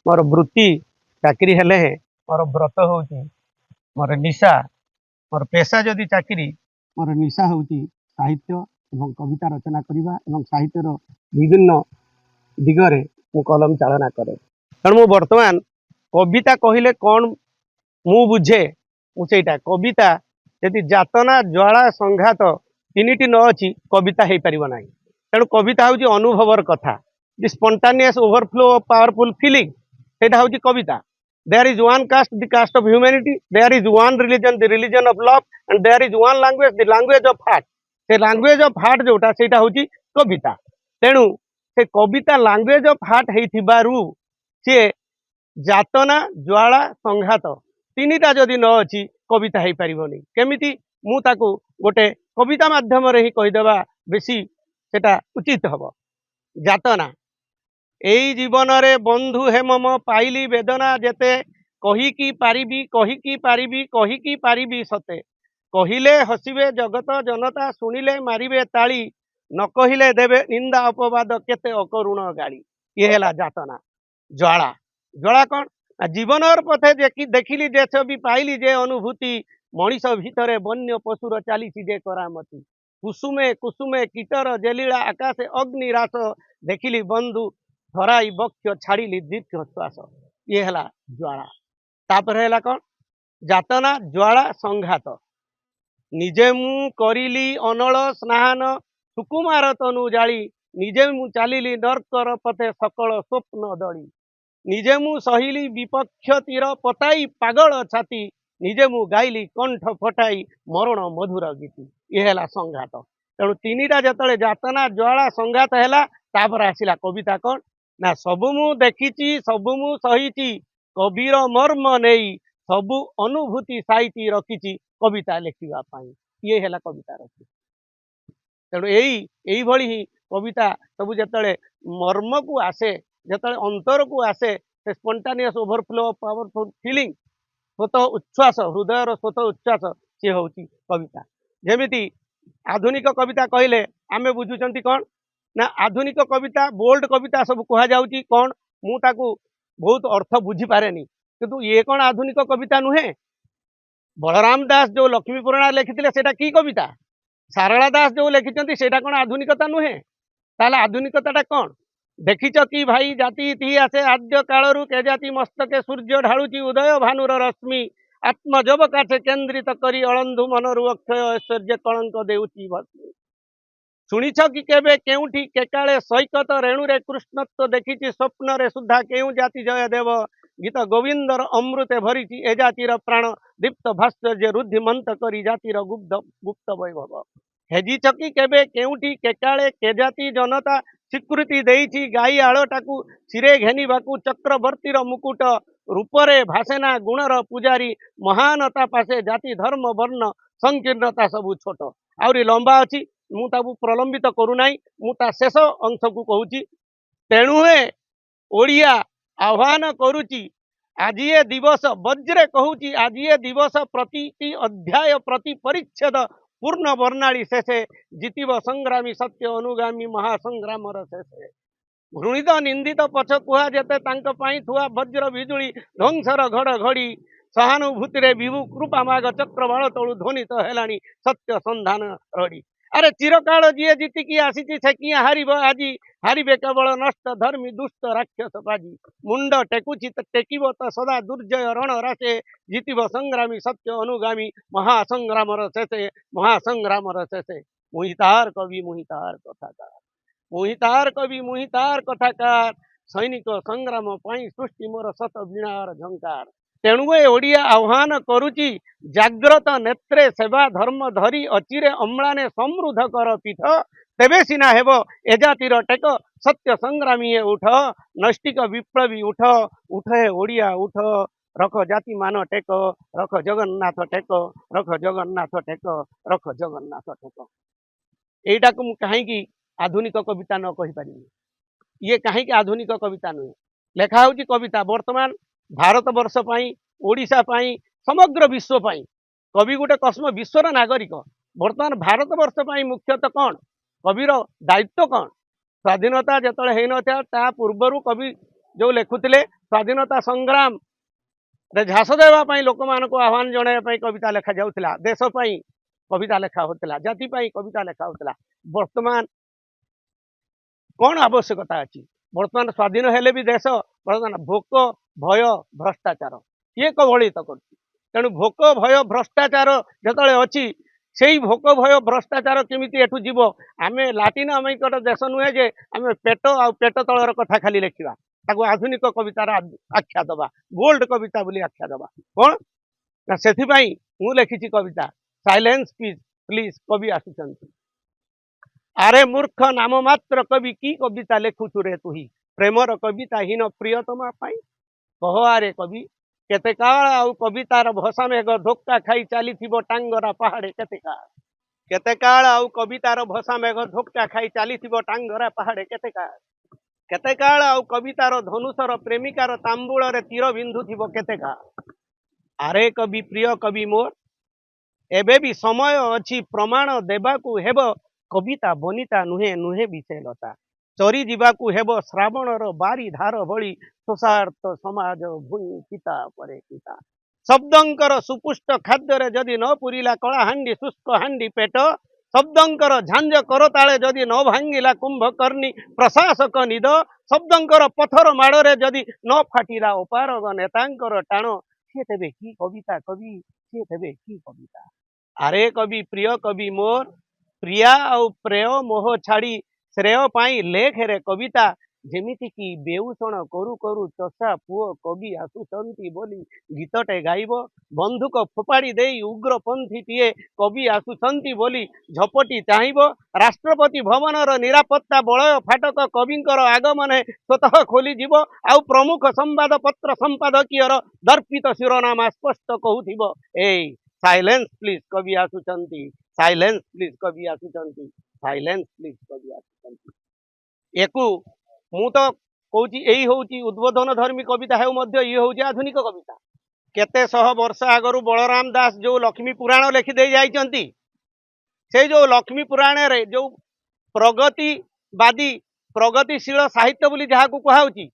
मोर वृत्ति चाकरी हेले मोर व्रत हूँ मोर निशा मोर पेशा जदि चाकरी मोर निशा हूँ साहित्य एवं कविता रचना करने एवं साहित्यर विभिन्न दिगरे मु कलम चालना करे। तेणु मु वर्तमान कविता कहले कौन मु बुझे मुझेटा कविता यदि जातना ज्वाला संघात तीनिटी न अच्छी कविता हो पार ना। तेणु कविता हूँ अनुभवर कथा the spontaneous overflow of powerful feeling सेटा हूँ कविता। There is one caste the caste of humanity, there is one religion the religion of love and there is one language the language of heart. से language of heart जोटा सेटा हूँ कविता। तेणु से कविता language of heart हो सी जातना ज्वाला संघात तीनिटा जदि न अच्छी कविता हो पारनी केमिति मु ताकू गोटे कविता माध्यम ही कहीदेवा बेसी सेटा उचित हम। जातना एई जीवन रे बंधु हे मम पाइली वेदना जेते कहीकि पारिबी सते कहिले हसिबे जगत जनता शुणिले मारिबे ताली न कहिले देवे निंदा अपवाद केते अकरुण गाड़ी। ये है जातना। ज्वाला ज्वाला कौन जीवन पथे देखिली जे छवि पाइली जे अनुभूति मनीष भितर वन्य पशुर चली जे करामती कुसुमे कुसुमे कीटर जेलीला आकाशे अग्निरास देखिली बंधु धराई बक्ष छाड़ी दीर्घ श्वास। ये है ज्वाला। तापर है कौन जातना ज्वाला संघात निजे मु करिली अनल स्नान सुकुमार तनु जाली निजे मु चालिली नर्कर पथे सकल स्वप्न दड़ी निजे मु सहिली विपक्ष तीर पताई पागल छाती निजे मु गाइली कंठ फटाई मरण मधुर गीति। ये है संघात। तेणु तीनिटा जतले जातना ज्वाला संघात है तापर आसिला कविता कौन ना सबु मु देखी सबु मु सही कबीर मर्म नहीं सबु अनुभूति साइती रखी कविता लिखापी। ये है कविता रखी। तेणु यही ही कविता सब जिते मर्म को आसे जिते अंतर को आसे से स्पंटानियस ओवरफ्लो ऑफ पावरफुल फीलिंग स्वतः उच्छ्वास हृदयर स्वतः उच्छ्वास सी हूँ कविता। जमीती आधुनिक कविता कहले आमे बुझुचंती कौन ना आधुनिक कविता बोल्ड कविता सब कह जाउची कौन मु ताकू बहुत अर्थ बुझी पारेनी किंतु ये कौन आधुनिक कविता नुहे। बलराम दास जो लक्ष्मी पुराण लिखिथिले सेटा की कविता, सारला दास जो लिखिचंती सेटा कौन आधुनिकता नुहे। ताले आधुनिकता कौन देखिच कि भाई जाति इतिहासे आद्य कालरू के जाति मस्तके सूर्य ढालुची उदय भानुर रश्मि आत्मजब काठे केन्द्रित करी अलंधु मनरु अक्षय ऐश्वर्य कलंक देउची भस्मी शुणिछ कि केबे केउठी केकाले सैकत रेणुरे कृष्णत्व देखिछि स्वप्न रे सुधा केउ जाति जय देव गीत गोविंदर अमृते भरिछि ए जातिर प्राण दीप्त भास्कर्य रुद्धिमंत करी जातिर गुप्त वैभव हेजिछ कि केबे केउठी केकाले के जाति जनता स्वीकृति देइछि गाई आळटाकू सिरे घेनिबाकू चक्रवर्तीर मुकुट रूपरे भासेना गुणर पुजारी महानता पासे जाति धर्म वर्ण संकीर्णता सबू छोट आउरी लंबा अच्छी मुझे प्रलंबित करूना मुझा शेष अंश को कहूँ। तेणुहे ओडिया आह्वान करुची आज ये दिवस वज्रे कहूँ आज ये दिवस प्रति अध्याय प्रति परिच्छेद पूर्ण वर्णाली शेषे जीतब संग्रामी सत्य अनुगामी महासंग्राम शेषे घृणित निंदित पछ कुहा जेते तांक पाई थुआ वज्र बिजुली ध्वंसर घड़घड़ी सहानुभूति रे विभु कृपा माग चक्रवाल तलु ध्वनित हेलानी सत्य संधान रड़ी। अरे चिरकाल जी जीतिकी आसी से किया हारिब आज हारिबे केवल नष्ट धर्मी दुष्ट राक्षस बाजी मुंड टेकुची टेकिब तो सदा दुर्जय रण राशे जीतब संग्रामी सत्य अनुगामी महासंग्राम शेषे महासंग्राम शेषे मुहितार कवि मुहितार कथाकार मुहितार कवि मुहितार कथाकार सैनिक संग्राम पाई सृष्टि मोर शत वीणार झंकार। तेणु ओडिया आह्वान करुची जाग्रत नेत्रे सेवा धर्म धरी अचिरे अम्लाने समृद्ध कर पीठ तेबे सिना हेब ए जातिर टेक सत्य संग्रामी उठ नैष्टिक विप्लवी उठ उठ हे ओडिया उठ रख जाति मान टेक रख जगन्नाथ टेक रख जगन्नाथ टेक रख जगन्नाथ टेक। एटा को कहीं आधुनिक कविता न कहि पारि ये कहीं आधुनिक कविता नुहे लेखा हूँ कविता वर्तमान भारत वर्ष पाई ओडिशा पाई समग्र विश्व पाई कवि गोटे कस्म विश्वर नागरिक वर्तमान भारत वर्ष पाई मुख्यतः कौन कविर दायित्व कौन स्वाधीनता जिते हो ना ता पूर्वर कवि जो लिखुले स्वाधीनता संग्राम रे झास देवाई लोक मान आह्वान जन कविता लेखा जाऊला देश कविता लेखा होता जाति कविता लेखा होता वर्तमान कौन आवश्यकता अच्छी वर्तमान स्वाधीन हेले भी देश वर्तमान भोक भय भ्रष्टाचार किए कबलित कर तेणु भोक भय भ्रष्टाचार जो अच्छी से भोक भय भ्रष्टाचार केमी एठू जीव आम लाटिन अमेरिकार देश नुहे जे आम पेट आ पेट तलर कथा खाली लिखा ताको आधुनिक कवितार आख्या दबा गोल्ड कविता बोली आख्या दबा कौन से मु लिखी कविता साइलेंस प्लीज कवि आसुचंती आरे मूर्ख नाम मात्र कवि की कविता लेखुचु रे तुही प्रेमर कविता हीन प्रियतमा पाई कह आरे कवि केते काल आउ कवितार भसा मेघ धोक्का खाई चली टांगरा पहाड़े केते काल आउ कवितार भसा मेघ धोक्का खाई चली टांगरा पहाड़े केते काल आउ कवितार धनुषर प्रेमिकार तांबूल रे तीर बिंदु थिबो केते काल आरे कवि प्रिय कवि मोर एबे भी समय अच्छी प्रमाण देबाकू हेब कविता बनिता नुहे नुहे विषयलता चरी जीवाकू हेब श्रावणर बारी धार भली शोषार्थ समाज भूमि पिता परे पिता शब्दंकर सुपुष्ट खाद्य रे जदि न पुरिला कला हांडी शुष्क हांडी पेट शब्दंकर झांझ करताले जदि न भांगिला कुंभकर्णी प्रशासक निद शब्दंकर पथर माड़े जदि न फाटिला अपारग नेतांकर टाण सी तेबे की कविता कवि सी तेबे की कविता आरे कवि प्रिय कवि मोर प्रिया और प्रेय मोह छाड़ी श्रेय पाई लेख रे कविता जेमिति की बेउषण करू करू चषा पुओ कवि आसुचंती बोली गीतटे गाइब बंधुक फोपाड़ी देई उग्रपंथी टीए कवि आसुचंती बोली झपटी चाहिब राष्ट्रपति भवनर निरापत्ता बलय फाटक कविंकर आगमने स्वतः खोली जीव आउ प्रमुख संवाद पत्र संपादकीयर दर्पित शिरोनामा स्पष्ट कहूथिब ए साइलेंस प्लीज कवि आसुचंती साइलेंस प्लीज कवि आसुचंती साइलेंस प्लीज कवि आसुचंती एकु मु तो कहूँ यही हूँ उद्बोधन धर्मी कविता है ये हूँ आधुनिक कविता केते शह वर्ष आगु बलराम दास जो लक्ष्मी पुराण लिखिदे जाइछंती से जो लक्ष्मी पुराण रे जो प्रगतिवादी प्रगतिशील साहित्य बोली जहाँ को कहुची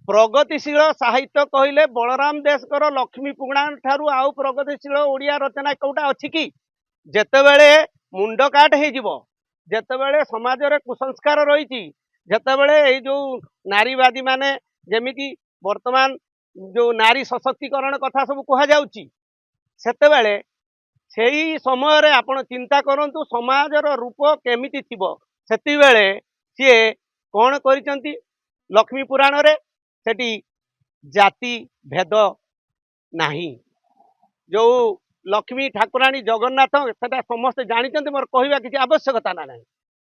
प्रगतिशील साहित्य कहले बलराम देशकर लक्ष्मी पुराण ठारू आउ प्रगतिशील ओडिया रचना कोटा अछि कि जेतेबेले मुंड काट हो जेतेबेले समाज रे कुसंस्कार रही जेतेबेले ए जो नारीवादी माने जेमिति वर्तमान जो नारी सशक्तिकरण कथा सब कहा जाउची सेतेबेले सेही समय रे आपण चिंता करंतु समाजर रूप केमिति थिबो सेतिबेले सी कौन करिसंती लक्ष्मी पुराण रे सेठी जाति भेद नाही जो लक्ष्मी ठाकुराणी जगन्नाथ सेटा समस्त जानिचंती मोर कहवा किसी आवश्यकता ना नहीं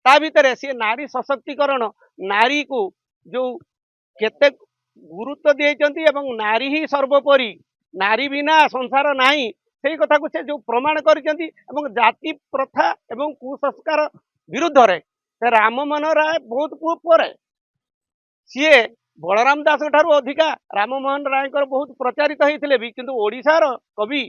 ता भितर सी नारी सशक्तिकरण नारी को जो केते गुरुत्व देइचंती एवं नारी ही सर्वोपरि नारी बिना संसार नाही सेही कथा को से जो प्रमाण करिसंती एवं जाति प्रथा एवं कुसंस्कार विरुद्ध रे से राम मोहन राय बहुत पूर्व सी बलराम दास ठारू अधिका राम मोहन राय बहुत प्रचारित होते भी किंतु ओडिशार कवि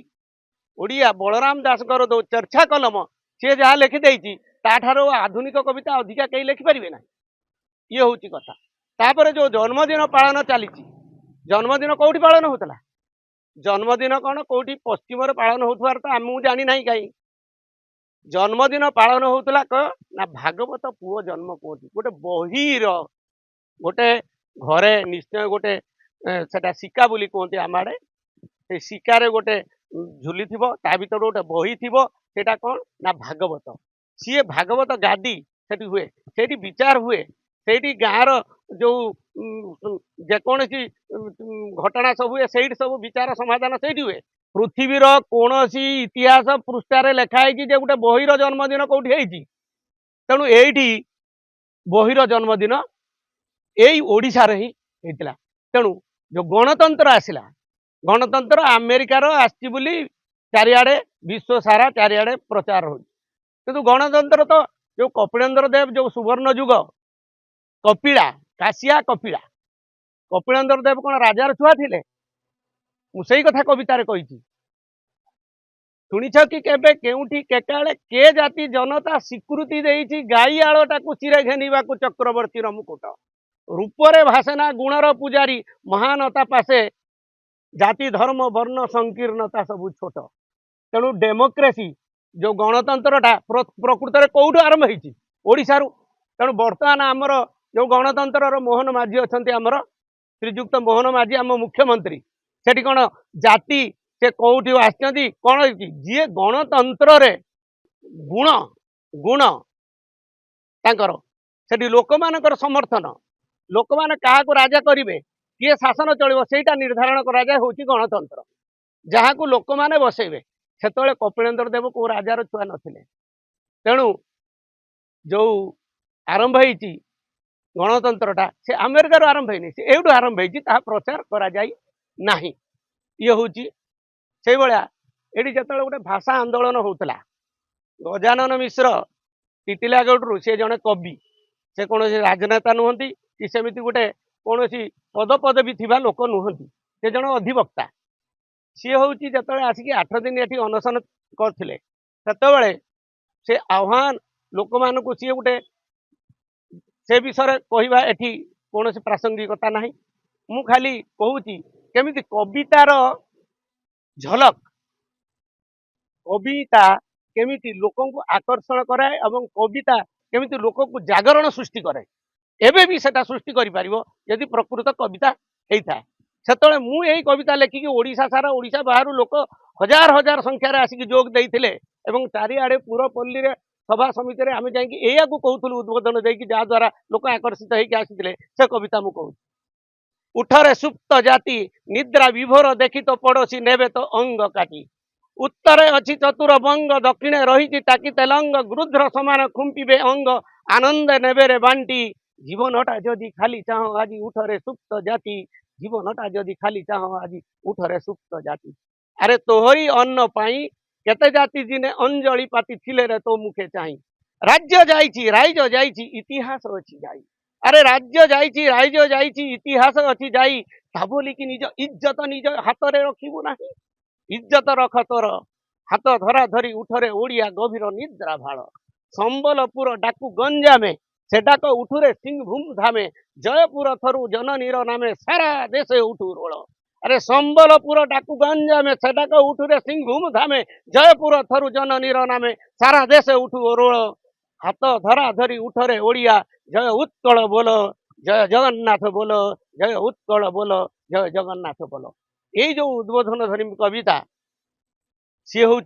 ओडिया बलराम दास जो चर्चा कलम सी जहाँ लिखिदे ताठारो आधुनिक कविता अधिका कहीं लिखिपारे ना ये हूँ कथा तापर जो जन्मदिन पालन चली जन्मदिन कौटी पालन होता जन्मदिन कौन कौटी पश्चिम पालन होथार तो आम जानी ना कहीं जन्मदिन पालन होता ना भागवत पुओ जन्म कहती गोटे बहीर गोटे घरे निश्चय गोटे सेटा सिक्का बोली कहते आम आड़े से सिक्कार गोटे झुली थी ता भर गोटे बही थी सेटा कौन ना भागवत सी भागवत गादी से हुए से विचार हुए से गाँव जो जेकोसी घटना सब हुए से सब विचार समाधान से हुए पृथ्वीर कौन इतिहास पृष्ठार लेखाई जे गोटे बहीर जन्मदिन कौटी होती तेणु ये बहीर जन्मदिन यही ओडिशार ही होता तेणु जो गणतंत्र आसला गणतंत्र अमेरिकार आसी बोली चारिआडे विश्व सारा चारिआडे प्रचार हो किंतु गणतंत्र तो जो कपिलेन्द्र देव जो सुवर्ण युग कपिला काशिया कपिला कपिलेन्द्र देव कौन राजार छुआ थे मुझे कथा कवितार कही शुणिछ कि केबे केउठी केकाले के जाति जनता स्वीकृति देइछि गाई आळटा चिरे घेनिबा को चक्रवर्ती मुकुट रूपरे भासेना गुणर पूजारी महानता पासे जाति धर्म वर्ण संकीर्णता सब छोट तेणु डेमोक्रेसी जो गणतंत्रटा प्रकृत में कौटू आरंभ होती ओडिशारू तेणु बर्तमान आमर जो गणतंत्र मोहन माझी अच्छा आमर श्रीजुक्त मोहन माझी आम मुख्यमंत्री सेठी कौन जाति से कौटी आसती कौन जी गणतंत्र रे गुण गुण तांकर सेठी लोक मानकर समर्थन लोक मैंने क्या राजा करेंगे किए शासन चलो सेटा निर्धारण कराए हूँ गणतंत्र जहाँ को लोक मैंने बसैबे से कपिलेन्द्र देव को राजार छुआ नथिले तेणु जो आरंभ होती गणतंत्रटा से अमेरिकार आरंभ होनी से एवं आरंभ होती प्रचार करा ये हूँ से भाया ये जो गोटे भाषा आंदोलन होता गजानन मिश्र टिटिलागढ़ से जड़े कवि से कौन राजनेता नुहति कि सेमती गोटे कौन पदपदवी थी लोक नुहति से जन अधिवक्ता सी हूँ जो आसिक 8 दिन ये अनशन करते से आह्वान लोक मान सी गोटे से विषय कहवा एटी कौन प्रासंगिकता ना मु खाली कहूँ केमी कवितार झलक कविता केमी लोक को आकर्षण कराए और कविता केमी लोक को जागरण सृष्टि करे एबे भी सेटा सृष्टि करि परिबो यदि प्रकृत कविता होता से मुझे कविता लेखिकी ओडिशा सारा ओडिशा बाहर लोक हजार हजार संख्यार आसिक जोग देते चारिआडे पुरपल्ली सभा समिति में आम जा कहूँ उद्बोधन देकी जहाद्वारा लोक आकर्षित होकर आसी से कविता मुझे कहूँ उठरे सुप्त जाति निद्रा विभोर देखी तो पड़ोशी नेबे तो अंग काटी उत्तरे अच्छी चतुर बंग दक्षिणे रही टाकी तेलंग गृध्र समान खुंपिबे अंग आनंद नेबे रे बांटी जीवनटा जदि खाली चाह आज उठरे सुप्त जाति जीवनटा जदि खाली चाह आज उठरे सुप्त जाति अरे तोहरी अन्न पाई केते जाति जिने अंजलि पाती थिले रे तो मुखे चाही राज्य जाइछि राइज जाइछि इतिहास अछि जाई अरे राज्य जाइछि राइज जाइछि इतिहास अछि जाई ता बोली कि निज इज्जत निज हाथ रे रखिबु नाही इज्जत रख तोर हाथ धरा धरी उठरे ओडिया गभीर निद्रा भाड़ संबलपुर डाकू गंजामे से डाक उठुरे सिंहभूम धामे जयपुर थरु जननीर नामे सारा देश उठू रोल अरे संबलपुर डाकू गंजामे से डाक उठुरे सिंहभूम धामे जयपुर थरु जननीर नामे सारा देश उठू रोल हाथ धरा धरी उठरे ओडिया जय उत्कल बोल जय जगन्नाथ बोल जय उत्कल बोल जय जगन्नाथ बोल ये जो उद्बोधन धरी कविता सी हूँ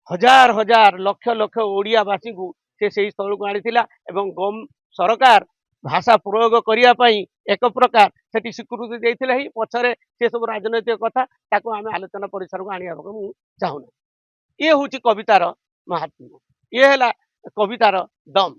हजार हजार लक्ष लक्ष ओडियावासी को से स्थल को आनीला गम सरकार भाषा प्रयोग करने एक प्रकार से स्वीकृति देते ही पछरे से सब राजनैतिक कथा ताको आम आलोचना परिसर को आने चाहूना ये हूँ कवितार महात्म्य ये है कवितार दम।